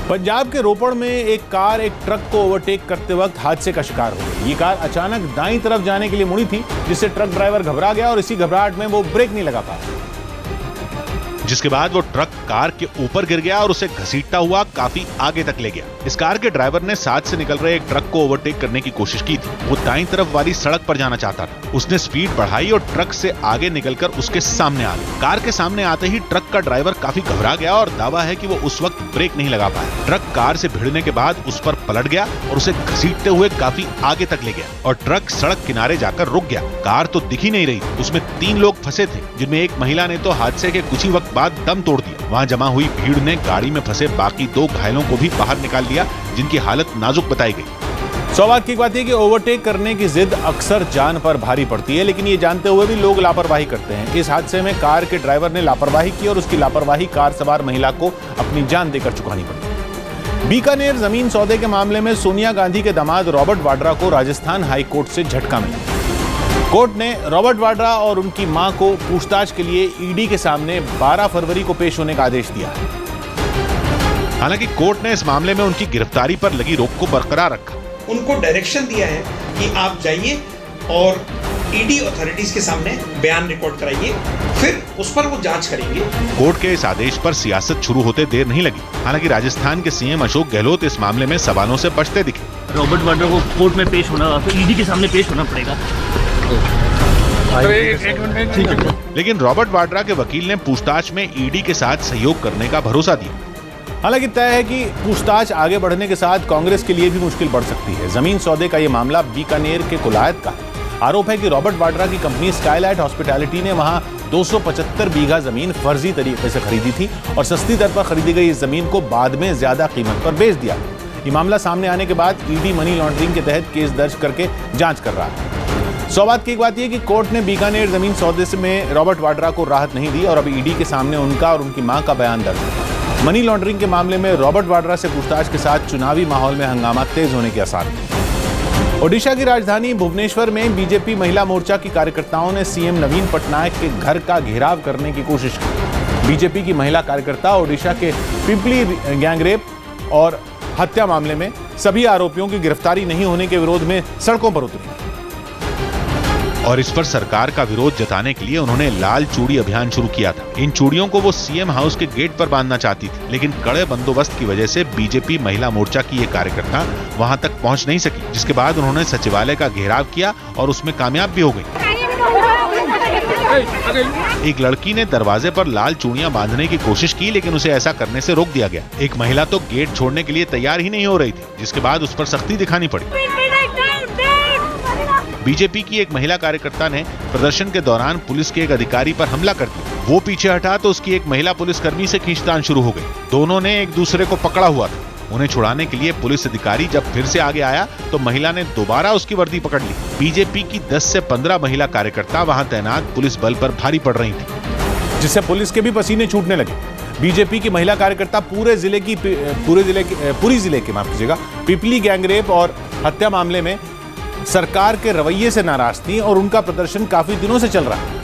पंजाब के रोपड़ में एक कार एक ट्रक को ओवरटेक करते वक्त हादसे का शिकार हो गई। ये कार अचानक दाईं तरफ जाने के लिए मुड़ी थी, जिससे ट्रक ड्राइवर घबरा गया और इसी घबराहट में वो ब्रेक नहीं लगा पाया, जिसके बाद वो ट्रक कार के ऊपर गिर गया और उसे घसीटता हुआ काफी आगे तक ले गया। इस कार के ड्राइवर ने साथ से निकल रहे एक ट्रक को ओवरटेक करने की कोशिश की थी। वो दाईं तरफ वाली सड़क पर जाना चाहता था। उसने स्पीड बढ़ाई और ट्रक से आगे निकलकर उसके सामने आ गया। कार के सामने आते ही ट्रक का ड्राइवर काफी घबरा गया और दावा है कि वो उस वक्त ब्रेक नहीं लगा पाया। ट्रक कार से भिड़ने के बाद उस पर पलट गया और उसे घसीटते हुए काफी आगे तक ले गया और ट्रक सड़क किनारे जाकर रुक गया। कार तो दिख ही नहीं रही। उसमें 3 लोग फंसे थे, जिनमें एक महिला ने तो हादसे के कुछ ही वक्त बाद दम तोड़ दिया। वहां जमा हुई भीड़ ने गाड़ी में फंसे बाकी 2 घायलों को भी बाहर निकाल लिया, जिनकी हालत नाजुक बताई गई। सौभाग्य की बात है कि ओवरटेक करने की जिद अक्सर जान पर भारी पड़ती है, लेकिन ये जानते हुए भी लोग लापरवाही करते हैं। इस हादसे में कार के ड्राइवर ने लापरवाही की और उसकी लापरवाही कार सवार महिला को अपनी जान देकर चुकानी पड़ी। बीकानेर जमीन सौदे के मामले में सोनिया गांधी के दामाद रॉबर्ट वाड्रा को राजस्थान हाई कोर्ट से झटका मिला। कोर्ट ने रॉबर्ट वाड्रा और उनकी मां को पूछताछ के लिए ईडी के सामने 12 फरवरी को पेश होने का आदेश दिया है। हालांकि कोर्ट ने इस मामले में उनकी गिरफ्तारी पर लगी रोक को बरकरार रखा। उनको डायरेक्शन दिया है कि आप जाइए और ईडी अथॉरिटीज के सामने बयान रिकॉर्ड कराइए, फिर उस पर वो जांच करेंगे। कोर्ट के इस आदेश पर सियासत शुरू होते देर नहीं लगी। हालांकि राजस्थान के सीएम अशोक गहलोत इस मामले में सवालों से बचते दिखे। रॉबर्ट वाड्रा को कोर्ट में पेश होना, ईडी के सामने पेश होना पड़ेगा। लेकिन रॉबर्ट वाड्रा के वकील ने पूछताछ में ईडी के साथ सहयोग करने का भरोसा दिया। हालांकि तय है कि पूछताछ आगे बढ़ने के साथ कांग्रेस के लिए भी मुश्किल बढ़ सकती है। जमीन सौदे का ये मामला बीकानेर के कुलायत का है। आरोप है कि रॉबर्ट वाड्रा की कंपनी स्काईलाइट हॉस्पिटैलिटी ने वहां 275 बीघा जमीन फर्जी तरीके से खरीदी थी और सस्ती दर पर खरीदी गई इस जमीन को बाद में ज्यादा कीमत पर बेच दिया। ये मामला सामने आने के बाद ईडी मनी लॉन्ड्रिंग के तहत केस दर्ज करके जांच कर रहा है। सौभाग्य की बात यह कि कोर्ट ने बीकानेर जमीन सौदे में रॉबर्ट वाड्रा को राहत नहीं दी और अब ईडी के सामने उनका और उनकी मां का बयान दर्ज है। मनी लॉन्ड्रिंग के मामले में रॉबर्ट वाड्रा से पूछताछ के साथ चुनावी माहौल में हंगामा तेज होने के आसार हैं। ओडिशा की राजधानी भुवनेश्वर में बीजेपी महिला मोर्चा की कार्यकर्ताओं ने सीएम नवीन पटनायक के घर का घेराव करने की कोशिश की। बीजेपी की महिला कार्यकर्ता ओडिशा के पिपली गैंगरेप और हत्या मामले में सभी आरोपियों की गिरफ्तारी नहीं होने के विरोध में सड़कों पर उतरी और इस पर सरकार का विरोध जताने के लिए उन्होंने लाल चूड़ी अभियान शुरू किया था। इन चूड़ियों को वो सीएम हाउस के गेट पर बांधना चाहती थी, लेकिन कड़े बंदोबस्त की वजह से बीजेपी महिला मोर्चा की ये कार्यकर्ता वहां तक पहुंच नहीं सकी, जिसके बाद उन्होंने सचिवालय का घेराव किया और उसमें कामयाब भी हो गई। एक लड़की ने दरवाजे पर लाल चूड़ियां बांधने की कोशिश की, लेकिन उसे ऐसा करने से रोक दिया गया। एक महिला तो गेट छोड़ने के लिए तैयार ही नहीं हो रही थी, जिसके बाद उस पर सख्ती दिखानी पड़ी। बीजेपी की एक महिला कार्यकर्ता ने प्रदर्शन के दौरान पुलिस के एक अधिकारी पर हमला कर दिया। वो पीछे हटा तो उसकी एक महिला पुलिसकर्मी से खींचतान शुरू हो गई। दोनों ने एक दूसरे को पकड़ा हुआ था। उन्हें छुड़ाने के लिए पुलिस अधिकारी जब फिर से आगे आया तो महिला ने दोबारा उसकी वर्दी पकड़ ली। बीजेपी की 10 से 15 महिला कार्यकर्ता वहां तैनात पुलिस बल पर भारी पड़ रही थी, जिससे पुलिस के भी पसीने छूटने लगे। बीजेपी की महिला कार्यकर्ता पूरी जिले के माफ कीजिएगा पिपली गैंगरेप और हत्या मामले में सरकार के रवैये से नाराज थी और उनका प्रदर्शन काफी दिनों से चल रहा है,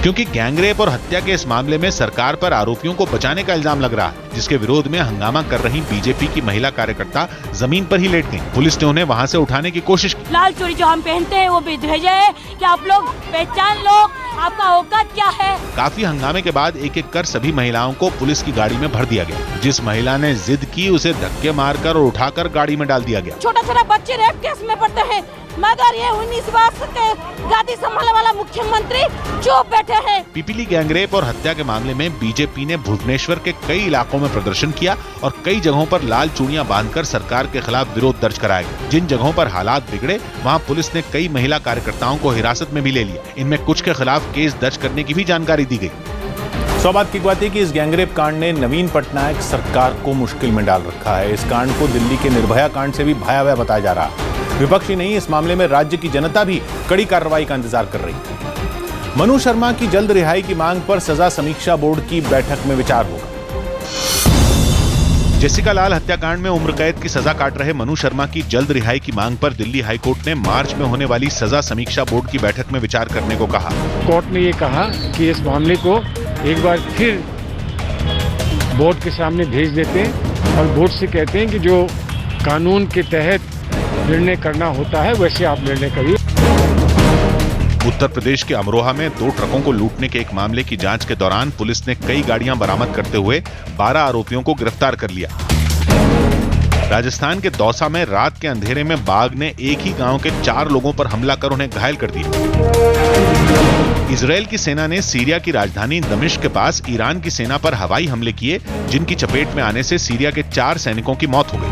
क्योंकि गैंगरेप और हत्या के इस मामले में सरकार पर आरोपियों को बचाने का इल्जाम लग रहा है, जिसके विरोध में हंगामा कर रही बीजेपी की महिला कार्यकर्ता जमीन पर ही लेट गईं। पुलिस ने उन्हें वहां से उठाने की कोशिश की। लाल चूड़ी जो हम पहनते हैं वो बेदहेज है, कि आप लोग पहचान लो, आपका औकात क्या है। काफी हंगामे के बाद एक एक कर सभी महिलाओं को पुलिस की गाड़ी में भर दिया गया। जिस महिला ने जिद की उसे धक्के मारकर और उठाकर गाड़ी में डाल दिया गया। छोटा छोटा बच्चे रेप केस में पड़ते हैं, मगर ये 19 वर्ष के गादी संभालने वाला मुख्यमंत्री चुप बैठे हैं। पिपली गैंगरेप और हत्या के मामले में बीजेपी ने भुवनेश्वर के कई इलाकों में प्रदर्शन किया और कई जगहों पर लाल चूड़ियां बांधकर सरकार के खिलाफ विरोध दर्ज कराया गया। जिन जगहों पर हालात बिगड़े वहां पुलिस ने कई महिला कार्यकर्ताओं को हिरासत में भी ले लिया। इनमें कुछ के खिलाफ केस दर्ज करने की भी जानकारी दी गई। सौभाग्य की बात है कि इस गैंगरेप कांड ने नवीन पटनायक सरकार को मुश्किल में डाल रखा है। इस कांड को दिल्ली के निर्भया कांड से भी भयावह बताया जा रहा है। विपक्ष ही नहीं, इस मामले में राज्य की जनता भी कड़ी कार्रवाई का इंतजार कर रही है। मनु शर्मा की जल्द रिहाई की मांग पर सजा समीक्षा बोर्ड की बैठक में विचार होगा। जेसिका लाल हत्याकांड में उम्र कैद की सजा काट रहे मनु शर्मा की जल्द रिहाई की मांग पर दिल्ली हाईकोर्ट ने मार्च में होने वाली सजा समीक्षा बोर्ड की बैठक में विचार करने को कहा। कोर्ट ने ये कहा कि इस मामले को एक बार फिर बोर्ड के सामने भेज देते हैं और बोर्ड से कहते हैं कि जो कानून के तहत निर्णय करना होता है वैसे आप निर्णय करिए। उत्तर प्रदेश के अमरोहा में 2 ट्रकों को लूटने के एक मामले की जांच के दौरान पुलिस ने कई गाड़ियां बरामद करते हुए 12 आरोपियों को गिरफ्तार कर लिया। राजस्थान के दौसा में रात के अंधेरे में बाघ ने एक ही गांव के 4 लोगों पर हमला कर उन्हें घायल कर दिया। इजरायल की सेना ने सीरिया की राजधानी दमिश्क के पास ईरान की सेना पर हवाई हमले किए, जिनकी चपेट में आने से सीरिया के 4 सैनिकों की मौत हो गई।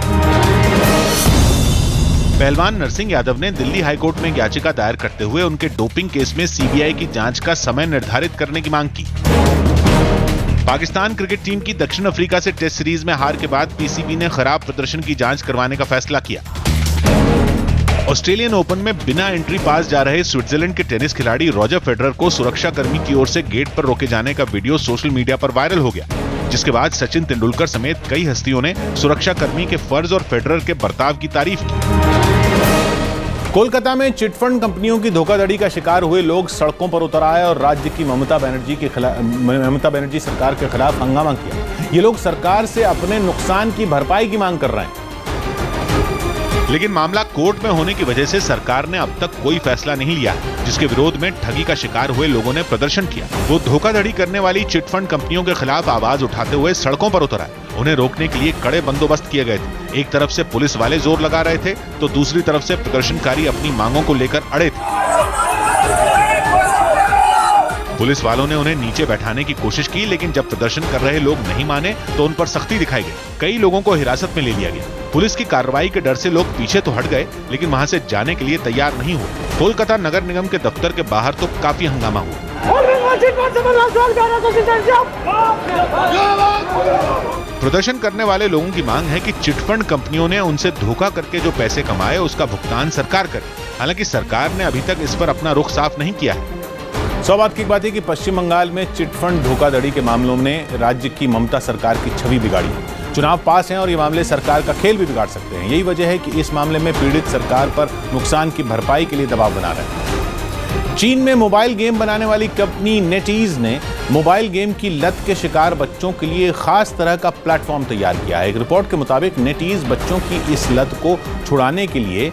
पहलवान नरसिंह यादव ने दिल्ली हाईकोर्ट में याचिका दायर करते हुए उनके डोपिंग केस में सीबीआई की जांच का समय निर्धारित करने की मांग की। पाकिस्तान क्रिकेट टीम की दक्षिण अफ्रीका से टेस्ट सीरीज में हार के बाद पीसीबी ने खराब प्रदर्शन की जांच करवाने का फैसला किया। ऑस्ट्रेलियन ओपन में बिना एंट्री पास जा रहे स्विट्जरलैंड के टेनिस खिलाड़ी रॉजर फेडरर को सुरक्षा कर्मी की ओर से गेट पर रोके जाने का वीडियो सोशल मीडिया पर वायरल हो गया, जिसके बाद सचिन तेंदुलकर समेत कई हस्तियों ने सुरक्षा कर्मी के फर्ज और फेडरर के बर्ताव की तारीफ की। कोलकाता में चिटफंड कंपनियों की धोखाधड़ी का शिकार हुए लोग सड़कों पर उतर आए और राज्य की ममता बनर्जी सरकार के खिलाफ हंगामा किया। ये लोग सरकार से अपने नुकसान की भरपाई की मांग कर रहे हैं। लेकिन मामला कोर्ट में होने की वजह से सरकार ने अब तक कोई फैसला नहीं लिया, जिसके विरोध में ठगी का शिकार हुए लोगों ने प्रदर्शन किया। वो धोखाधड़ी करने वाली चिटफंड कंपनियों के खिलाफ आवाज उठाते हुए सड़कों पर उतर आए। उन्हें रोकने के लिए कड़े बंदोबस्त किए गए थे। एक तरफ से पुलिस वाले जोर लगा रहे थे तो दूसरी तरफ से प्रदर्शनकारी अपनी मांगों को लेकर अड़े थे। पुलिस वालों ने उन्हें नीचे बैठाने की कोशिश की, लेकिन जब प्रदर्शन कर रहे लोग नहीं माने तो उन पर सख्ती दिखाई गई। कई लोगों को हिरासत में ले लिया गया। पुलिस की कार्रवाई के डर से लोग पीछे तो हट गए, लेकिन वहां से जाने के लिए तैयार नहीं हुए। कोलकाता नगर निगम के दफ्तर के बाहर तो काफी हंगामा हुआ। प्रदर्शन करने वाले लोगों की मांग है कि चिटफंड कंपनियों ने उनसे धोखा करके जो पैसे कमाए उसका भुगतान सरकार करे। हालांकि सरकार ने अभी तक इस पर अपना रुख साफ नहीं किया है। सौभाग्य की बात है कि पश्चिम बंगाल में चिटफंड धोखाधड़ी के मामलों ने राज्य की ममता सरकार की छवि बिगाड़ी है। चुनाव पास हैं और ये मामले सरकार का खेल भी बिगाड़ सकते हैं। यही वजह है कि इस मामले में पीड़ित सरकार पर नुकसान की भरपाई के लिए दबाव बना रहे हैं। चीन में मोबाइल गेम बनाने वाली कंपनी नेटीज ने मोबाइल गेम की लत के शिकार बच्चों के लिए खास तरह का प्लेटफॉर्म तैयार किया है। एक रिपोर्ट के मुताबिक नेटीज बच्चों की इस लत को छुड़ाने के लिए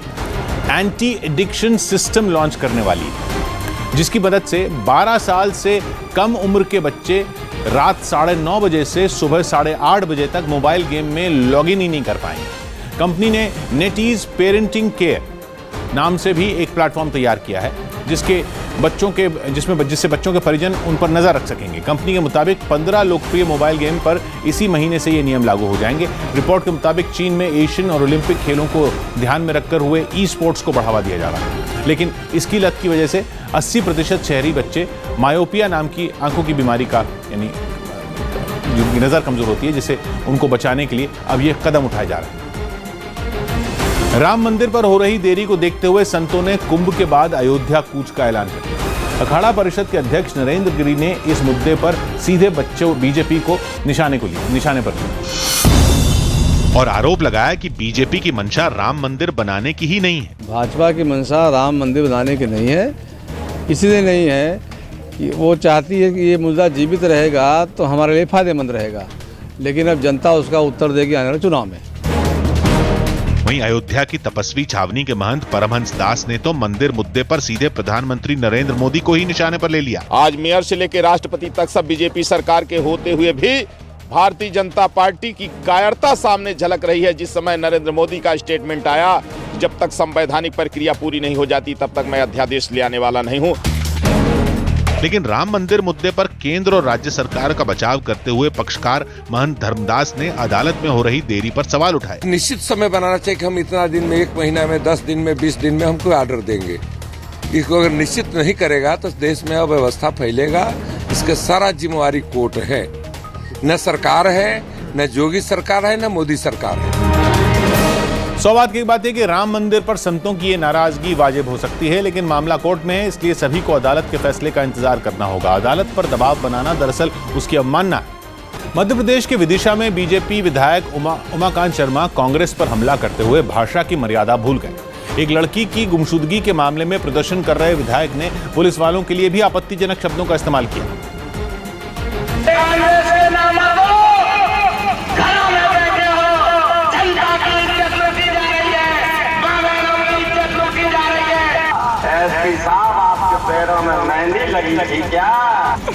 एंटी एडिक्शन सिस्टम लॉन्च करने वाली है, जिसकी मदद से 12 साल से कम उम्र के बच्चे रात 9:30 बजे से सुबह 8:30 बजे तक मोबाइल गेम में लॉगिन ही नहीं कर पाएंगे। कंपनी ने नेटीज पेरेंटिंग केयर नाम से भी एक प्लेटफॉर्म तैयार किया है, जिससे बच्चों के परिजन उन पर नजर रख सकेंगे। कंपनी के मुताबिक 15 लोकप्रिय मोबाइल गेम पर इसी महीने से ये नियम लागू हो जाएंगे। रिपोर्ट के मुताबिक चीन में एशियन और ओलंपिक खेलों को ध्यान में रखकर हुए ई स्पोर्ट्स को बढ़ावा दिया जा रहा है, लेकिन इसकी लत की वजह से 80% शहरी बच्चे मायोपिया नाम की आंखों की बीमारी का, यानी जिनकी नजर कमजोर होती है, जिसे उनको बचाने के लिए अब ये कदम उठाए जा रहे हैं। राम मंदिर पर हो रही देरी को देखते हुए संतों ने कुंभ के बाद अयोध्या कूच का ऐलान कर दिया। अखाड़ा परिषद के अध्यक्ष नरेंद्र गिरि ने इस मुद्दे पर सीधे बीजेपी को निशाने पर लिया और आरोप लगाया कि बीजेपी की मंशा राम मंदिर बनाने की ही नहीं है। भाजपा की मंशा राम मंदिर बनाने की नहीं है, इसलिए नहीं है कि वो चाहती है कि ये मुद्दा जीवित रहेगा तो हमारे लिए फायदेमंद रहेगा, लेकिन अब जनता उसका उत्तर देगी आने वाले चुनाव में। वहीं अयोध्या की तपस्वी छावनी के महंत परमहंस दास ने तो मंदिर मुद्दे पर सीधे प्रधानमंत्री नरेंद्र मोदी को ही निशाने पर ले लिया। आज मेयर से लेकर राष्ट्रपति तक सब बीजेपी सरकार के होते हुए भी भारतीय जनता पार्टी की कायरता सामने झलक रही है। जिस समय नरेंद्र मोदी का स्टेटमेंट आया, जब तक संवैधानिक प्रक्रिया पूरी नहीं हो जाती तब तक मैं अध्यादेश ले आने वाला नहीं हूँ। लेकिन राम मंदिर मुद्दे पर केंद्र और राज्य सरकार का बचाव करते हुए पक्षकार महंत धर्मदास ने अदालत में हो रही देरी पर सवाल उठाए। निश्चित समय बनाना चाहिए कि हम इतना दिन में, 1 महीना में, 10 दिन में, 20 दिन में हमको ऑर्डर देंगे। इसको अगर निश्चित नहीं करेगा तो देश में अव्यवस्था फैलेगा। इसके सारा जिम्मेवारी कोर्ट है, न सरकार है, न योगी सरकार है, न मोदी सरकार है। सौभाग्य की बात है कि राम मंदिर पर संतों की ये नाराजगी वाजिब हो सकती है, लेकिन मामला कोर्ट में है, इसलिए सभी को अदालत के फैसले का इंतजार करना होगा। अदालत पर दबाव बनाना दरअसल उसकी अवमानना है। मध्य प्रदेश के विदिशा में बीजेपी विधायक उमाकांत शर्मा कांग्रेस पर हमला करते हुए भाषा की मर्यादा भूल गए। एक लड़की की गुमशुदगी के मामले में प्रदर्शन कर रहे विधायक ने पुलिस वालों के लिए भी आपत्तिजनक शब्दों का इस्तेमाल किया। नहीं क्या?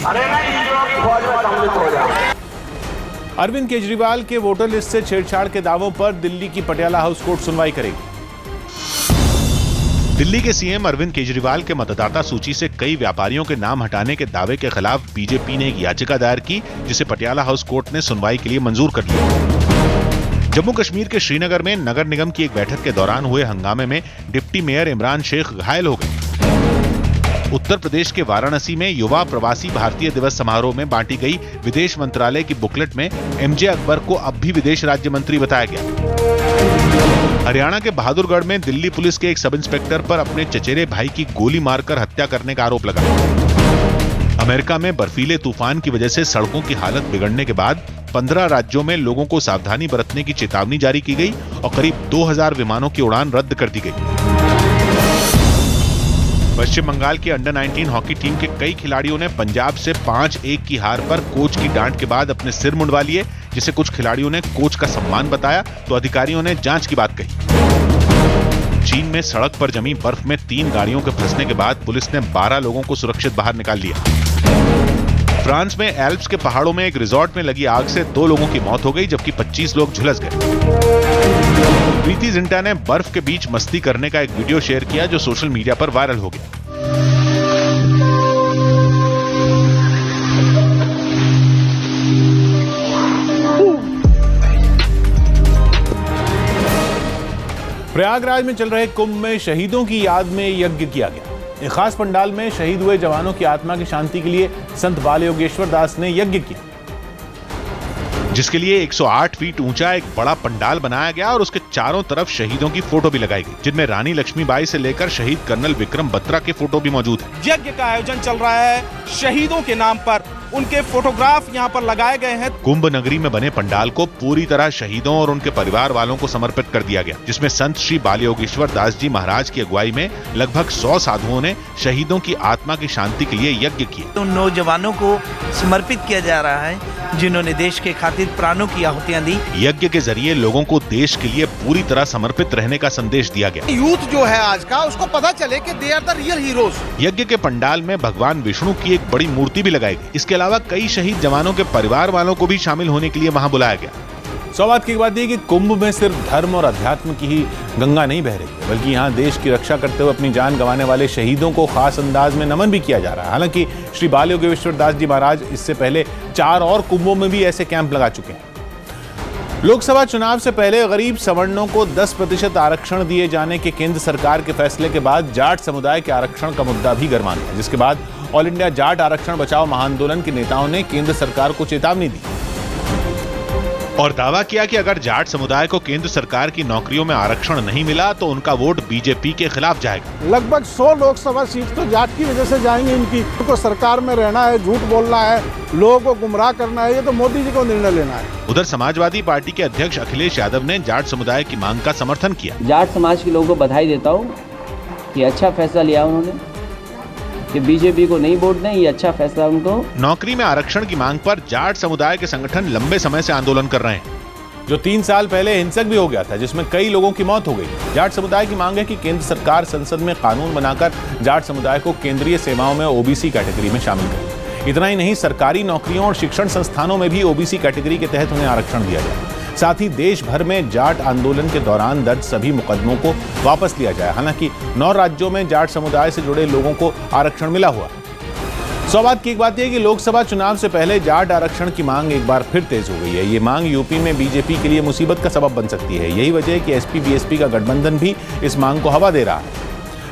अरे नहीं, जो फौज में सम्मिलित हो जाए। अरविंद केजरीवाल के वोटर लिस्ट से छेड़छाड़ के दावों पर दिल्ली की पटियाला हाउस कोर्ट सुनवाई करेगी। दिल्ली के सीएम अरविंद केजरीवाल के मतदाता सूची से कई व्यापारियों के नाम हटाने के दावे के खिलाफ बीजेपी ने एक याचिका दायर की, जिसे पटियाला हाउस कोर्ट ने सुनवाई के लिए मंजूर कर लिया। जम्मू कश्मीर के श्रीनगर में नगर निगम की एक बैठक के दौरान हुए हंगामे में डिप्टी मेयर इमरान शेख घायल हो गए। उत्तर प्रदेश के वाराणसी में युवा प्रवासी भारतीय दिवस समारोह में बांटी गई विदेश मंत्रालय की बुकलेट में एमजे अकबर को अब भी विदेश राज्य मंत्री बताया गया। हरियाणा के बहादुरगढ़ में दिल्ली पुलिस के एक सब इंस्पेक्टर पर अपने चचेरे भाई की गोली मारकर हत्या करने का आरोप लगा। अमेरिका में बर्फीले तूफान की वजह से सड़कों की हालत बिगड़ने के बाद 15 राज्यों में लोगों को सावधानी बरतने की चेतावनी जारी की गई और करीब 2000 विमानों की उड़ान रद्द कर दी गई। पश्चिम बंगाल की अंडर 19 हॉकी टीम के कई खिलाड़ियों ने पंजाब से 5-1 की हार पर कोच की डांट के बाद अपने सिर मुंडवा लिए, जिसे कुछ खिलाड़ियों ने कोच का सम्मान बताया तो अधिकारियों ने जांच की बात कही। चीन में सड़क पर जमी बर्फ में 3 गाड़ियों के फंसने के बाद पुलिस ने 12 लोगों को सुरक्षित बाहर निकाल लिया। फ्रांस में एल्प्स के पहाड़ों में एक रिजॉर्ट में लगी आग से 2 लोगों की मौत हो गई, जबकि 25 लोग झुलस गए। प्रीति जिंटा ने बर्फ के बीच मस्ती करने का एक वीडियो शेयर किया, जो सोशल मीडिया पर वायरल हो गया। प्रयागराज में चल रहे कुंभ में शहीदों की याद में यज्ञ किया गया। एक खास पंडाल में शहीद हुए जवानों की आत्मा की शांति के लिए संत बाल योगेश्वर दास ने यज्ञ किया, जिसके लिए 108 फीट ऊंचा एक बड़ा पंडाल बनाया गया और उसके चारों तरफ शहीदों की फोटो भी लगाई गई, जिनमें रानी लक्ष्मीबाई से लेकर शहीद कर्नल विक्रम बत्रा के फोटो भी मौजूद हैं। यज्ञ का आयोजन चल रहा है, शहीदों के नाम पर उनके फोटोग्राफ यहाँ पर लगाए गए हैं। कुंभ नगरी में बने पंडाल को पूरी तरह शहीदों और उनके परिवार वालों को समर्पित कर दिया गया, जिसमें संत श्री बाल योगेश्वर दास जी महाराज की अगुवाई में लगभग 100 साधुओं ने शहीदों की आत्मा की शांति के लिए यज्ञ किए। उन नौजवानों को समर्पित किया जा रहा है जिन्होंने देश के खातिर प्राणों की आहुतियां दी। यज्ञ के जरिए लोगों को देश के लिए पूरी तरह समर्पित रहने का संदेश दिया गया। यूथ जो है आज का, उसको पता चले कि they are the real heroes. यज्ञ के पंडाल में भगवान विष्णु की एक बड़ी मूर्ति भी लगाई गई। इसके अलावा कई शहीद जवानों के परिवार वालों को भी शामिल होने के लिए वहां बुलाया गया। सौभाग्य की बात यह कि कुंभ में सिर्फ धर्म और अध्यात्म की ही गंगा नहीं बह रही है, बल्कि यहाँ देश की रक्षा करते हुए अपनी जान गंवाने वाले शहीदों को खास अंदाज में नमन भी किया जा रहा है। हालांकि श्री बाल योगेश्वर दास जी महाराज इससे पहले 4 और कुंभों में भी ऐसे कैंप लगा चुके हैं। लोकसभा चुनाव से पहले गरीब सवर्णों को 10% आरक्षण दिए जाने के केंद्र सरकार के फैसले के बाद जाट समुदाय के आरक्षण का मुद्दा भी गर्मा गया, जिसके बाद ऑल इंडिया जाट आरक्षण बचाओ महाआंदोलन के नेताओं ने केंद्र सरकार को चेतावनी दी और दावा किया कि अगर जाट समुदाय को केंद्र सरकार की नौकरियों में आरक्षण नहीं मिला तो उनका वोट बीजेपी के खिलाफ जाएगा। लगभग 100 लोकसभा सीट तो जाट की वजह से जाएंगे इनकी। तो सरकार में रहना है, झूठ बोलना है, लोगों को गुमराह करना है, ये तो मोदी जी को निर्णय लेना है। उधर समाजवादी पार्टी के अध्यक्ष अखिलेश यादव ने जाट समुदाय की मांग का समर्थन किया। जाट समाज के लोगों को बधाई देता हूँ कि अच्छा फैसला लिया उन्होंने कि बीजेपी को नहीं वोट दें, ये अच्छा फैसला उनको। नौकरी में आरक्षण की मांग पर जाट समुदाय के संगठन लंबे समय से आंदोलन कर रहे हैं, जो 3 साल पहले हिंसक भी हो गया था, जिसमें कई लोगों की मौत हो गई। जाट समुदाय की मांग है कि केंद्र सरकार संसद में कानून बनाकर जाट समुदाय को केंद्रीय सेवाओं में ओबीसी कैटेगरी में शामिल करे। इतना ही नहीं, सरकारी नौकरियों और शिक्षण संस्थानों में भी ओबीसी कैटेगरी के तहत उन्हें आरक्षण दिया जाए। साथ ही देश भर में जाट आंदोलन के दौरान दर्ज सभी मुकदमों को वापस लिया जाए। हालांकि 9 राज्यों में जाट समुदाय से जुड़े लोगों को आरक्षण मिला हुआ। सौभाग्य की एक बात यह कि लोकसभा चुनाव से पहले जाट आरक्षण की मांग एक बार फिर तेज हो गई है। ये मांग यूपी में बीजेपी के लिए मुसीबत का सबब बन सकती है। यही वजह है कि एसपी बीएसपी का गठबंधन भी इस मांग को हवा दे रहा है।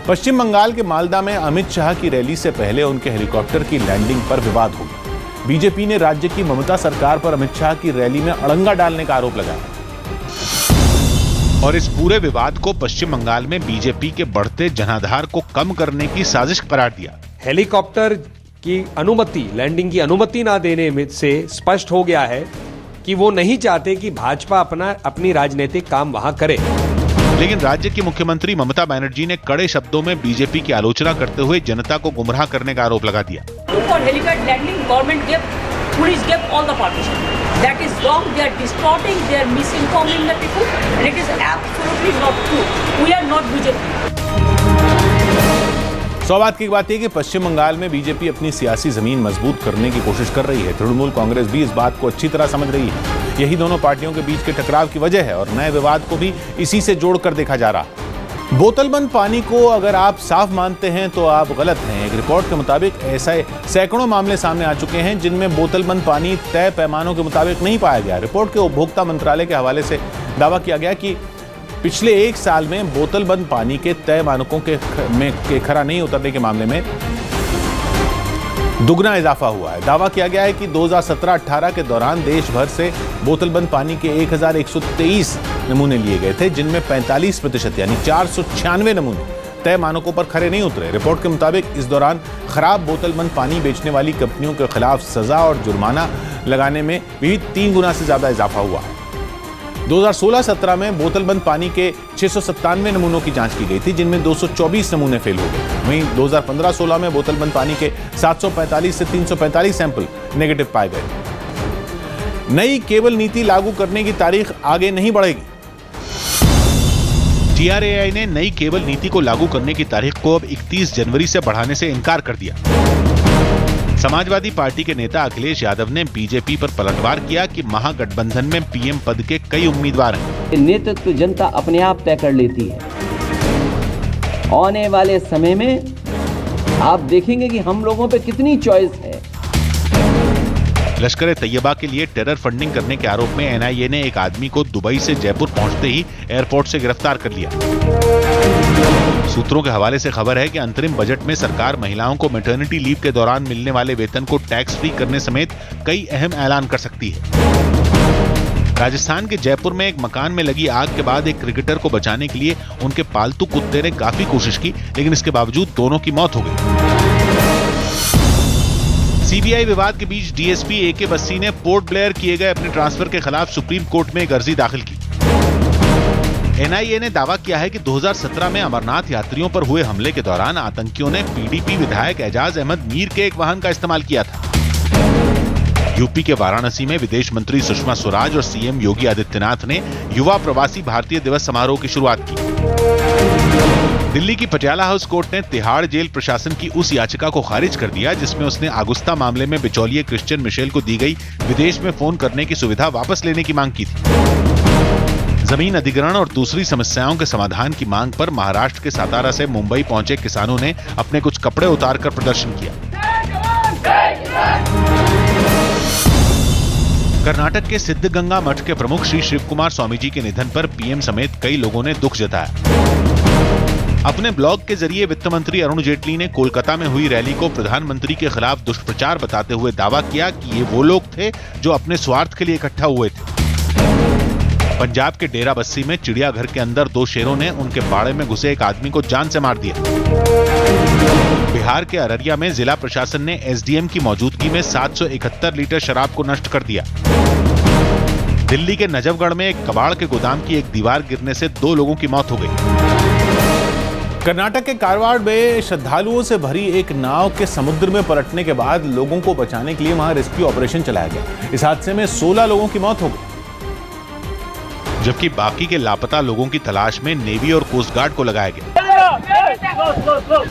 पश्चिम बंगाल के मालदा में अमित शाह की रैली से पहले उनके हेलीकॉप्टर की लैंडिंग पर विवाद हो गया। बीजेपी ने राज्य की ममता सरकार पर अमित शाह की रैली में अड़ंगा डालने का आरोप लगाया और इस पूरे विवाद को पश्चिम बंगाल में बीजेपी के बढ़ते जनाधार को कम करने की साजिश करार दिया। हेलीकॉप्टर की अनुमति, लैंडिंग की अनुमति ना देने में से स्पष्ट हो गया है कि वो नहीं चाहते कि भाजपा अपनी राजनीतिक काम वहां करे। लेकिन राज्य की मुख्यमंत्री ममता बनर्जी ने कड़े शब्दों में बीजेपी की आलोचना करते हुए जनता को गुमराह करने का आरोप लगा दिया। For helicopter landing, government gave, police gave all the permission. That is wrong. They are distorting. They are misinforming the people, and it is absolutely not true. We are not BJP. सौभाग्य की बात है कि पश्चिम बंगाल में BJP अपनी सियासी जमीन मजबूत करने की कोशिश कर रही है। तृणमूल कांग्रेस भी इस बात को अच्छी तरह समझ रही है। यही दोनों पार्टियों के बीच के टकराव की वजह है और नए विवाद को भी इसी से जोड़कर देखा जा रहा है। बोतलबंद पानी को अगर आप साफ मानते हैं तो आप गलत हैं। एक रिपोर्ट के मुताबिक ऐसे सैकड़ों मामले सामने आ चुके हैं जिनमें बोतलबंद पानी तय पैमानों के मुताबिक नहीं पाया गया। रिपोर्ट के उपभोक्ता मंत्रालय के हवाले से दावा किया गया कि पिछले 1 साल में बोतलबंद पानी के तय मानकों के खरा नहीं उतरने के मामले में दुगना इजाफा हुआ है। दावा किया गया है कि 2017-18 के दौरान देश भर से बोतलबंद पानी के 1123 नमूने लिए गए थे, जिनमें 45% यानी 496 नमूने तय मानकों पर खरे नहीं उतरे। रिपोर्ट के मुताबिक इस दौरान खराब बोतलबंद पानी बेचने वाली कंपनियों के खिलाफ सजा और जुर्माना लगाने में भी 3 गुना से ज्यादा इजाफा हुआ है। 2016-17 में बोतलबंद पानी के 697 नमूनों की जांच की गई थी, जिनमें 224 नमूने फेल हो गए। वहीं 2015-16 में बोतलबंद पानी के 745 से 345 सैंपल नेगेटिव पाए गए। नई केबल नीति लागू करने की तारीख आगे नहीं बढ़ेगी। TRAI ने नई केबल नीति को लागू करने की तारीख को अब 31 जनवरी से बढ़ाने से इनकार कर दिया। समाजवादी पार्टी के नेता अखिलेश यादव ने बीजेपी पर पलटवार किया कि महागठबंधन में पीएम पद के कई उम्मीदवार हैं। नेतृत्व जनता अपने आप तय कर लेती है। आने वाले समय में आप देखेंगे कि हम लोगों पे कितनी चॉइस है। लश्कर तैयबा के लिए टेरर फंडिंग करने के आरोप में NIA ने एक आदमी को दुबई से जयपुर पहुंचते ही एयरपोर्ट से गिरफ्तार कर लिया। सूत्रों के हवाले से खबर है कि अंतरिम बजट में सरकार महिलाओं को मैटरनिटी लीव के दौरान मिलने वाले वेतन को टैक्स फ्री करने समेत कई अहम ऐलान कर सकती है। राजस्थान के जयपुर में एक मकान में लगी आग के बाद एक क्रिकेटर को बचाने के लिए उनके पालतू कुत्ते ने काफी कोशिश की, लेकिन इसके बावजूद दोनों की मौत हो गई। CBI विवाद के बीच DSP AK बस्सी ने पोर्ट ब्लेयर किए गए अपने ट्रांसफर के खिलाफ सुप्रीम कोर्ट में एक अर्जी दाखिल की। NIA ने दावा किया है कि 2017 में अमरनाथ यात्रियों पर हुए हमले के दौरान आतंकियों ने PDP विधायक एजाज अहमद मीर के एक वाहन का इस्तेमाल किया था। यूपी के वाराणसी में विदेश मंत्री सुषमा स्वराज और CM योगी आदित्यनाथ ने युवा प्रवासी भारतीय दिवस समारोह की शुरुआत की। दिल्ली की पटियाला हाउस कोर्ट ने तिहाड़ जेल प्रशासन की उस याचिका को खारिज कर दिया जिसमें उसने अगुस्ता मामले में बिचौलिए क्रिश्चियन मिशेल को दी गई विदेश में फोन करने की सुविधा वापस लेने की मांग की थी। जमीन अधिग्रहण और दूसरी समस्याओं के समाधान की मांग पर महाराष्ट्र के सातारा से मुंबई पहुंचे किसानों ने अपने कुछ कपड़े उतारकर प्रदर्शन किया। कर्नाटक के सिद्धगंगा मठ के प्रमुख श्री शिव कुमार स्वामी जी के निधन पर PM समेत कई लोगों ने दुख जताया। अपने ब्लॉग के जरिए वित्त मंत्री अरुण जेटली ने कोलकाता में हुई रैली को प्रधानमंत्री के खिलाफ दुष्प्रचार बताते हुए दावा किया कि ये वो लोग थे जो अपने स्वार्थ के लिए इकट्ठा हुए थे। पंजाब के डेरा बस्सी में चिड़ियाघर के अंदर 2 शेरों ने उनके बाड़े में घुसे एक आदमी को जान से मार दिया। बिहार के अररिया में जिला प्रशासन ने SDM की मौजूदगी में 771 लीटर शराब को नष्ट कर दिया। दिल्ली के नजफगढ़ में एक कबाड़ के गोदाम की एक दीवार गिरने से 2 लोगों की मौत हो गई। कर्नाटक के कारवाड़ में श्रद्धालुओं से भरी एक नाव के समुद्र में पलटने के बाद लोगों को बचाने के लिए वहां रेस्क्यू ऑपरेशन चलाया गया। इस हादसे में 16 लोगों की मौत हो गई, जबकि बाकी के लापता लोगों की तलाश में नेवी और कोस्ट गार्ड को लगाया गया।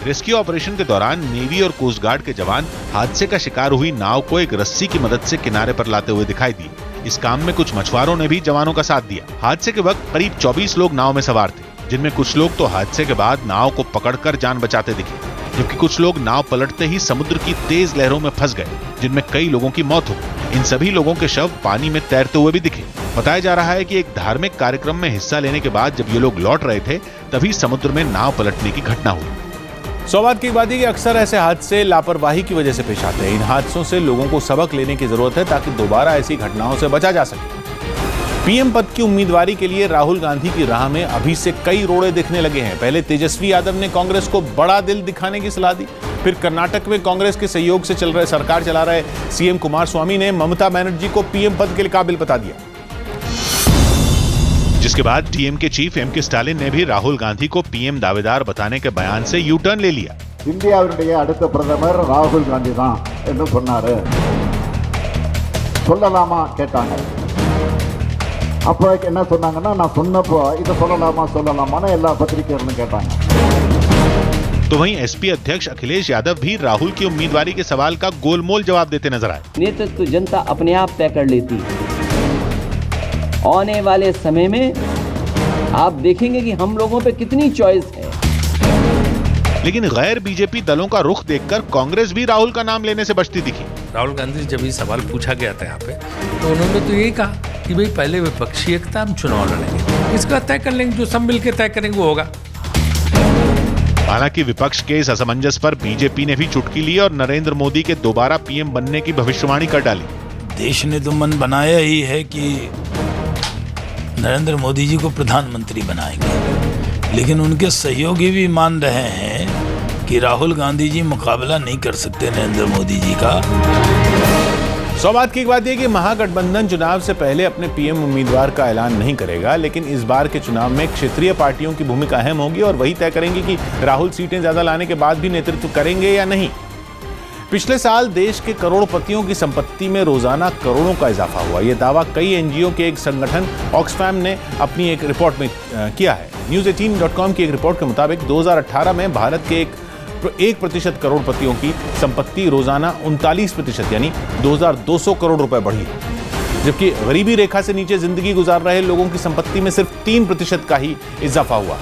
रेस्क्यू ऑपरेशन के दौरान नेवी और कोस्ट गार्ड के जवान हादसे का शिकार हुई नाव को एक रस्सी की मदद से किनारे पर लाते हुए दिखाई दिए। इस काम में कुछ मछुआरों ने भी जवानों का साथ दिया। हादसे के वक्त करीब 24 लोग नाव में सवार थे, जिनमें कुछ लोग तो हादसे के बाद नाव को पकड़कर जान बचाते दिखे, जबकि कुछ लोग नाव पलटते ही समुद्र की तेज लहरों में फंस गए, जिनमें कई लोगों की मौत हो गई। इन सभी लोगों के शव पानी में तैरते हुए भी दिखे। बताया जा रहा है कि एक धार्मिक कार्यक्रम में हिस्सा लेने के बाद जब ये लोग लौट रहे थे तभी समुद्र में नाव पलटने की घटना हुई। सौभाग्य की बात है कि अक्सर ऐसे हादसे लापरवाही की वजह से पेश आते हैं। इन हादसों से लोगों को सबक लेने की जरूरत है ताकि दोबारा ऐसी घटनाओं से बचा जा सके। PM पद की उम्मीदवारी के लिए राहुल गांधी की राह में अभी से कई रोड़े दिखने लगे हैं। पहले तेजस्वी यादव ने कांग्रेस को बड़ा दिल दिखाने की सलाह दी, फिर कर्नाटक में कांग्रेस के सहयोग से सरकार चला रहे CM कुमार स्वामी ने ममता बनर्जी को PM पद के लिए काबिल बता दिया, जिसके बाद DMK चीफ MK स्टालिन ने भी राहुल गांधी को PM दावेदार बताने के बयान से यू टर्न ले लिया। இந்தியாவினுடைய அடுத்த பிரதமர் ராகுல் காந்தி தான் என்று சொன்னாரு, சொல்லலாமா கேட்டாங்க. அப்போ என்ன சொன்னாங்கன்னா, நான் சொன்னப்போ இதை சொல்லலாமான்னு எல்லா பத்திரிகையாளர்களும் கேட்டாங்க. तो वहीं एसपी अध्यक्ष अखिलेश यादव भी राहुल की उम्मीदवारी के सवाल का गोलमोल जवाब देते नजर आए। नेतृत्व जनता अपने आप तय कर लेती है। आने वाले समय में आप देखेंगे कि हम लोगों पे कितनी चॉइस है। लेकिन गैर बीजेपी दलों का रुख देखकर कांग्रेस भी राहुल का नाम लेने से बचती दिखी। राहुल गांधी जब ये सवाल पूछा गया था यहाँ पे, तो उन्होंने तो यही कहा कि भाई पहले विपक्षी एकता, हम चुनाव लड़ेंगे, इसका तय कर लेंगे, जो सब मिलकर तय करेंगे वो होगा। हालांकि विपक्ष के इस असमंजस पर बीजेपी ने भी चुटकी ली और नरेंद्र मोदी के दोबारा पीएम बनने की भविष्यवाणी कर डाली। देश ने तो मन बनाया ही है कि नरेंद्र मोदी जी को प्रधानमंत्री बनाएंगे, लेकिन उनके सहयोगी भी मान रहे हैं कि राहुल गांधी जी मुकाबला नहीं कर सकते नरेंद्र मोदी जी का। सौ बात की एक बात यह कि महागठबंधन चुनाव से पहले अपने पीएम उम्मीदवार का ऐलान नहीं करेगा, लेकिन इस बार के चुनाव में क्षेत्रीय पार्टियों की भूमिका अहम होगी और वही तय करेंगी कि राहुल सीटें ज्यादा लाने के बाद भी नेतृत्व करेंगे या नहीं। पिछले साल देश के करोड़पतियों की संपत्ति में रोजाना करोड़ों का इजाफा हुआ। यह दावा कई एनजीओ के एक संगठन ऑक्सफैम ने अपनी एक रिपोर्ट में किया है। News18.com की एक रिपोर्ट के मुताबिक 2018 में भारत के 1% करोड़पतियों की संपत्ति रोजाना 39% यानी 2200 करोड़ रुपए बढ़ी है, जबकि गरीबी रेखा से नीचे जिंदगी गुजार रहे लोगों की संपत्ति में सिर्फ 3% का ही इजाफा हुआ।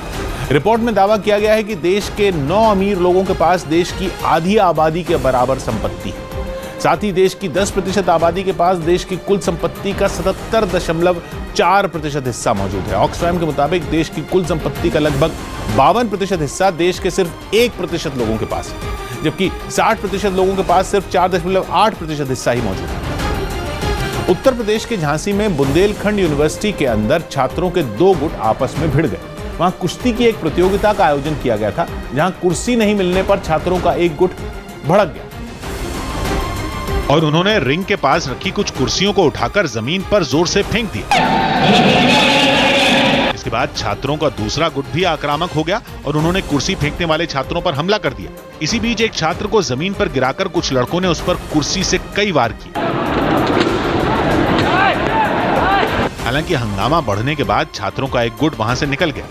रिपोर्ट में दावा किया गया है कि देश के 9 अमीर लोगों के पास देश की आधी आबादी के बराबर संपत्ति है। साथ ही देश की 10% आबादी के पास देश की कुल संपत्ति का 77.4% हिस्सा मौजूद है। ऑक्सफैम के मुताबिक देश की कुल संपत्ति का लगभग 52% हिस्सा देश के सिर्फ 1% लोगों के पास है, जबकि 60% लोगों के पास सिर्फ 4.8% हिस्सा ही मौजूद है। उत्तर प्रदेश के झांसी में बुंदेलखंड यूनिवर्सिटी के अंदर छात्रों के 2 गुट आपस में भिड़ गए। वहां कुश्ती की एक प्रतियोगिता का आयोजन किया गया था, जहां कुर्सी नहीं मिलने पर छात्रों का एक गुट भड़क गया और उन्होंने रिंग के पास रखी कुछ कुर्सियों को उठाकर जमीन पर जोर से फेंक दिया। इसके बाद छात्रों का दूसरा गुट भी आक्रामक हो गया और उन्होंने कुर्सी फेंकने वाले छात्रों पर हमला कर दिया। इसी बीच एक छात्र को जमीन पर गिराकर कुछ लड़कों ने उस पर कुर्सी से कई वार किए। हालांकि हंगामा बढ़ने के बाद छात्रों का एक गुट वहां से निकल गया।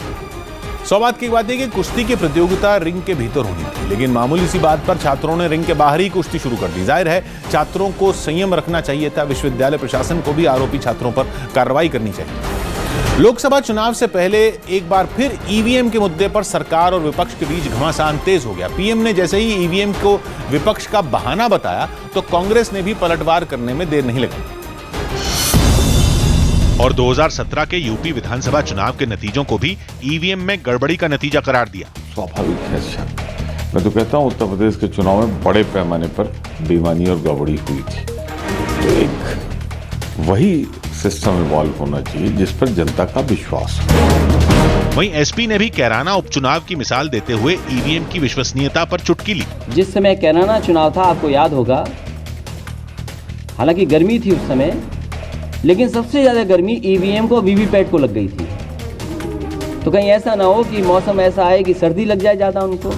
सौ बात की बात है कि कुश्ती की प्रतियोगिता रिंग के भीतर होनी थी, लेकिन मामूली सी बात पर छात्रों ने रिंग के बाहर ही कुश्ती शुरू कर दी। जाहिर है छात्रों को संयम रखना चाहिए था। विश्वविद्यालय प्रशासन को भी आरोपी छात्रों पर कार्रवाई करनी चाहिए। लोकसभा चुनाव से पहले एक बार फिर ईवीएम के मुद्दे पर सरकार और विपक्ष के बीच घमासान तेज हो गया। पीएम ने जैसे ही ईवीएम को विपक्ष का बहाना बताया तो कांग्रेस ने भी पलटवार करने में देर नहीं लगाई और 2017 के यूपी विधानसभा चुनाव के नतीजों को भी ईवीएम में गड़बड़ी का नतीजा करार दिया। स्वाभाविक है। मैं तो कहता हूं उत्तर प्रदेश के चुनाव में बड़े पैमाने पर बेईमानी और गड़बड़ी हुई थी, तो एक वही सिस्टम इवॉल्व होना चाहिए जिस पर जनता का विश्वास हो। वहीं एसपी ने भी कैराना उपचुनाव की मिसाल देते हुए ईवीएम की विश्वसनीयता पर चुटकी ली। जिस समय कैराना चुनाव था, आपको याद होगा, हालांकि गर्मी थी उस समय, लेकिन सबसे ज्यादा गर्मी ईवीएम को वीवीपैट को लग गई थी। तो कहीं ऐसा ना हो कि मौसम ऐसा आए कि सर्दी लग जाए ज्यादा उनको।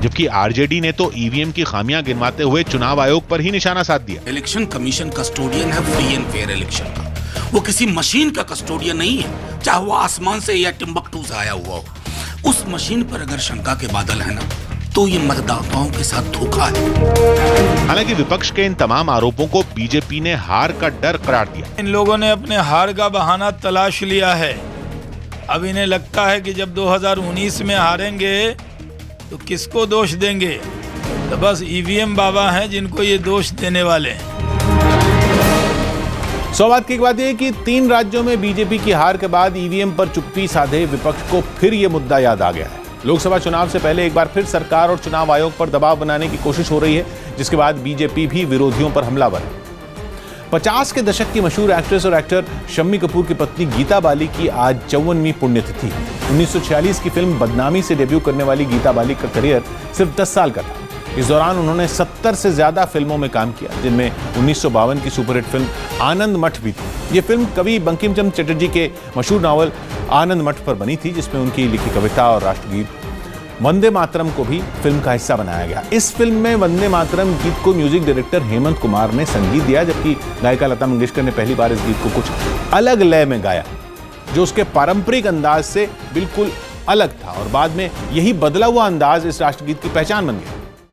जबकि आरजेडी ने तो ईवीएम की खामियां गिनवाते हुए चुनाव आयोग पर ही निशाना साध दिया। इलेक्शन कमीशन कस्टोडियन है फ्री एंड फेयर इलेक्शन का, वो किसी मशीन का कस्टोडियन नहीं है, चाहे वो आसमान से या टिम्बकटू से आया हुआ हो। उस मशीन पर अगर शंका के बादल है ना, तो ये मतदाताओं के साथ धोखा है। हालांकि विपक्ष के इन तमाम आरोपों को बीजेपी ने हार का डर करार दिया। इन लोगों ने अपने हार का बहाना तलाश लिया है। अब इन्हें लगता है कि जब 2019 में हारेंगे तो किसको दोष देंगे, तो बस ईवीएम बाबा हैं जिनको ये दोष देने वाले हैं। सौ बात की एक बात यह कि 3 राज्यों में बीजेपी की हार के बाद ईवीएम पर चुप्पी साधे विपक्ष को फिर यह मुद्दा याद आ गया है। लोकसभा चुनाव से पहले एक बार फिर सरकार और चुनाव आयोग पर दबाव बनाने की कोशिश हो रही है, जिसके बाद बीजेपी भी विरोधियों पर हमलावर है। 50 के दशक की मशहूर एक्ट्रेस और एक्टर शम्मी कपूर की पत्नी गीता बाली की आज 54वीं पुण्यतिथि है। 1946 की फिल्म बदनामी से डेब्यू करने वाली गीता बाली का करियर सिर्फ 10 साल का था। इस दौरान उन्होंने 70 से ज्यादा फिल्मों में काम किया, जिनमें 1952 की सुपरहिट फिल्म आनंद मठ भी थी। ये फिल्म कवि बंकिम चंद्र चटर्जी के मशहूर नावल आनंद मठ पर बनी थी, जिसमें उनकी लिखी कविता और राष्ट्रगीत वंदे मातरम को भी फिल्म का हिस्सा बनाया गया। इस फिल्म में वंदे मातरम गीत को म्यूजिक डायरेक्टर हेमंत कुमार ने संगीत दिया, जबकि गायिका लता मंगेशकर ने पहली बार इस गीत को कुछ अलग लय में गाया, जो उसके पारंपरिक अंदाज से बिल्कुल अलग था और बाद में यही बदला हुआ अंदाज इस राष्ट्रगीत की पहचान बन गया।